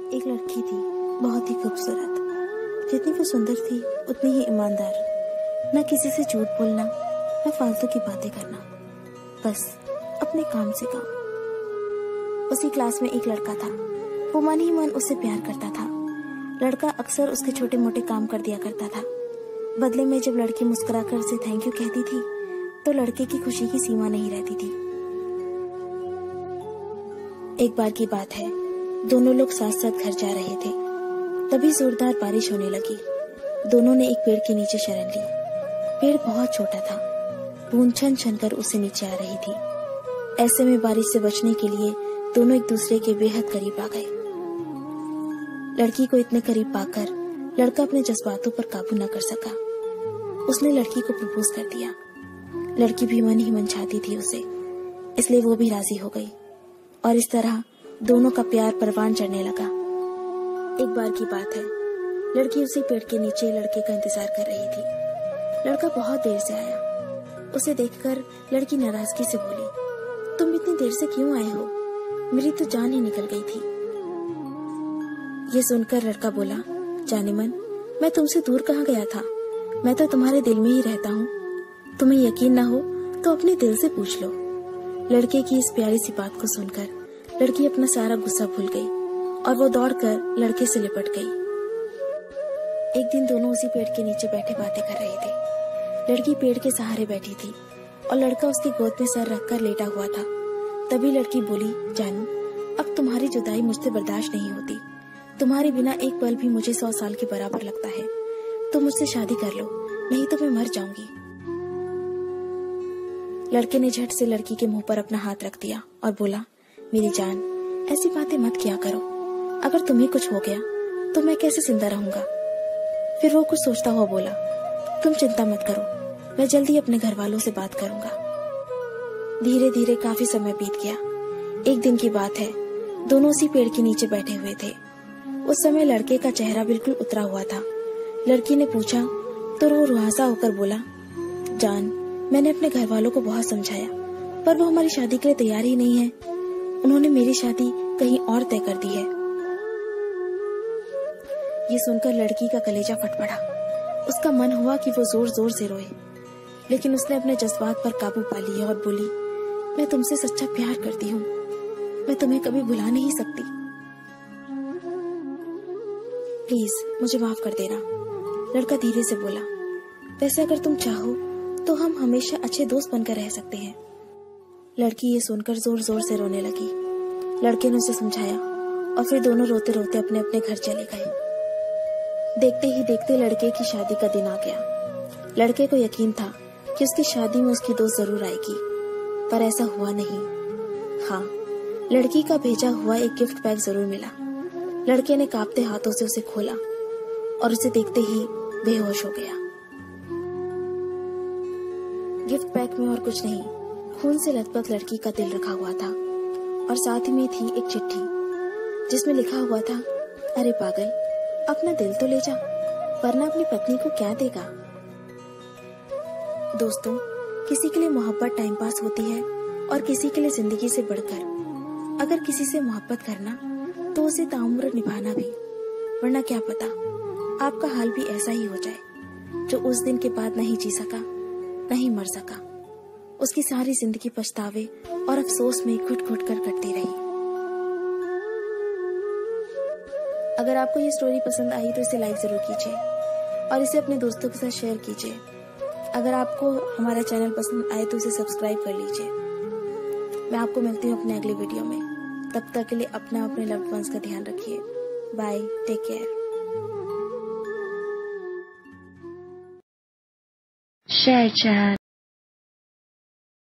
एक लड़की थी, बहुत ही खूबसूरत। जितनी वो सुंदर थी उतनी ही ईमानदार। न किसी से झूठ बोलना, न फालतू की बातें करना, बस अपने काम से काम। उसी क्लास में एक लड़का था। वो मन ही मन उससे प्यार करता था। लड़का अक्सर उसके छोटे मोटे काम कर दिया करता था। बदले में जब लड़की मुस्कुराकर उसे थैंक यू कहती थी तो लड़के की खुशी की सीमा नहीं रहती थी। एक बार की बात है, दोनों लोग साथ साथ घर जा रहे थे। तभी जोरदार बारिश होने लगी। दोनों ने एक पेड़ के नीचे शरण ली। पेड़ बहुत छोटा था। बूंद छन छन कर उसे नीचे आ रही थी। ऐसे में बारिश से बचने के लिए दोनों एक दूसरे के बेहद करीब आ गए। लड़की को इतने करीब पाकर लड़का अपने जज्बातों पर काबू न कर सका। उसने लड़की को प्रपोज कर दिया। लड़की भी मन ही मन चाहती थी उसे, इसलिए वो भी राजी हो गई और इस तरह दोनों का प्यार परवान चढ़ने लगा। एक बार की बात है, लड़की उसी पेड़ के नीचे लड़के का इंतजार कर रही थी। लड़का बहुत देर से आया। उसे देखकर लड़की नाराजगी से बोली, तुम इतनी देर से क्यों आए हो? मेरी तो जान ही निकल गई थी। ये सुनकर लड़का बोला, जाने मन, मैं तुमसे दूर कहाँ गया था? मैं तो तुम्हारे दिल में ही रहता हूँ। तुम्हें यकीन ना हो तो अपने दिल से पूछ लो। लड़के की इस प्यारी सी बात को सुनकर लड़की अपना सारा गुस्सा भूल गई और वो दौड़कर लड़के से लिपट गई। एक दिन दोनों उसी पेड़ के नीचे बैठे बातें कर रहे थे। लड़की पेड़ के सहारे बैठी थी और लड़का उसकी गोद में सर रखकर लेटा हुआ था। तभी लड़की बोली, जानू, अब तुम्हारी जुदाई मुझसे बर्दाश्त नहीं होती। तुम्हारे बिना एक पल भी मुझे 100 साल के बराबर लगता है। तुम मुझसे शादी कर लो, नहीं तो मैं मर जाऊंगी। लड़के ने झट से लड़की के मुंह पर अपना हाथ रख दिया और बोला, मेरी जान, ऐसी बातें मत किया करो। अगर तुम्हें कुछ हो गया तो मैं कैसे जिंदा रहूंगा? फिर वो कुछ सोचता हुआ बोला, तुम चिंता मत करो, मैं जल्दी अपने घर वालों से बात करूंगा। धीरे धीरे काफी समय बीत गया। एक दिन की बात है, दोनों उसी पेड़ के नीचे बैठे हुए थे। उस समय लड़के का चेहरा बिल्कुल उतरा हुआ था। लड़की ने पूछा तो वो रुआसा होकर बोला, जान, मैंने अपने घर वालों को बहुत समझाया पर वो हमारी शादी के लिए तैयार ही नहीं है। उन्होंने मेरी शादी कहीं और तय कर दी है। ये सुनकर लड़की का कलेजा फट पड़ा। उसका मन हुआ कि वो जोर जोर से रोए, लेकिन उसने अपने जज्बात पर काबू पा लिया और बोली, मैं तुमसे सच्चा प्यार करती हूँ। मैं तुम्हें कभी भुला नहीं सकती। प्लीज मुझे माफ कर देना। लड़का धीरे से बोला, वैसे अगर तुम चाहो तो हम हमेशा अच्छे दोस्त बनकर रह सकते हैं। लड़की ये सुनकर जोर जोर से रोने लगी। लड़के ने उसे समझाया और फिर दोनों रोते रोते अपने अपने घर चले गए। देखते ही देखते लड़के की शादी का दिन आ गया। लड़के को यकीन था कि उसकी शादी में उसकी दोस्त जरूर आएगी, पर ऐसा हुआ नहीं। हाँ, लड़की का भेजा हुआ एक गिफ्ट पैक जरूर मिला। लड़के ने कांपते हाथों से उसे खोला और उसे देखते ही बेहोश हो गया। गिफ्ट पैक में और कुछ नहीं, खून से लथपथ लड़की का दिल रखा हुआ था और साथ ही में थी एक चिट्ठी जिसमें लिखा हुआ था, अरे पागल, अपना दिल तो ले जा, वरना अपनी पत्नी को क्या देगा। दोस्तों, किसी के लिए मोहब्बत टाइम पास होती है और किसी के लिए जिंदगी से बढ़कर। अगर किसी से मोहब्बत करना तो उसे ताउम्र निभाना भी, वरना क्या पता आपका हाल भी ऐसा ही हो जाए जो उस दिन के बाद नहीं जी सका, नहीं मर सका। उसकी सारी जिंदगी पछतावे और अफसोस में घुट घुट कर कटती रही। अगर आपको ये स्टोरी पसंद आई तो इसे लाइक जरूर कीजिए और इसे अपने दोस्तों के साथ शेयर कीजिए। अगर आपको हमारा चैनल पसंद आए तो इसे सब्सक्राइब कर लीजिए। मैं आपको मिलती हूँ अपने अगले वीडियो में। तब तक के लिए अपना अपने लव्ड वंस का ध्यान रखिए। Bye, take care. Share chat.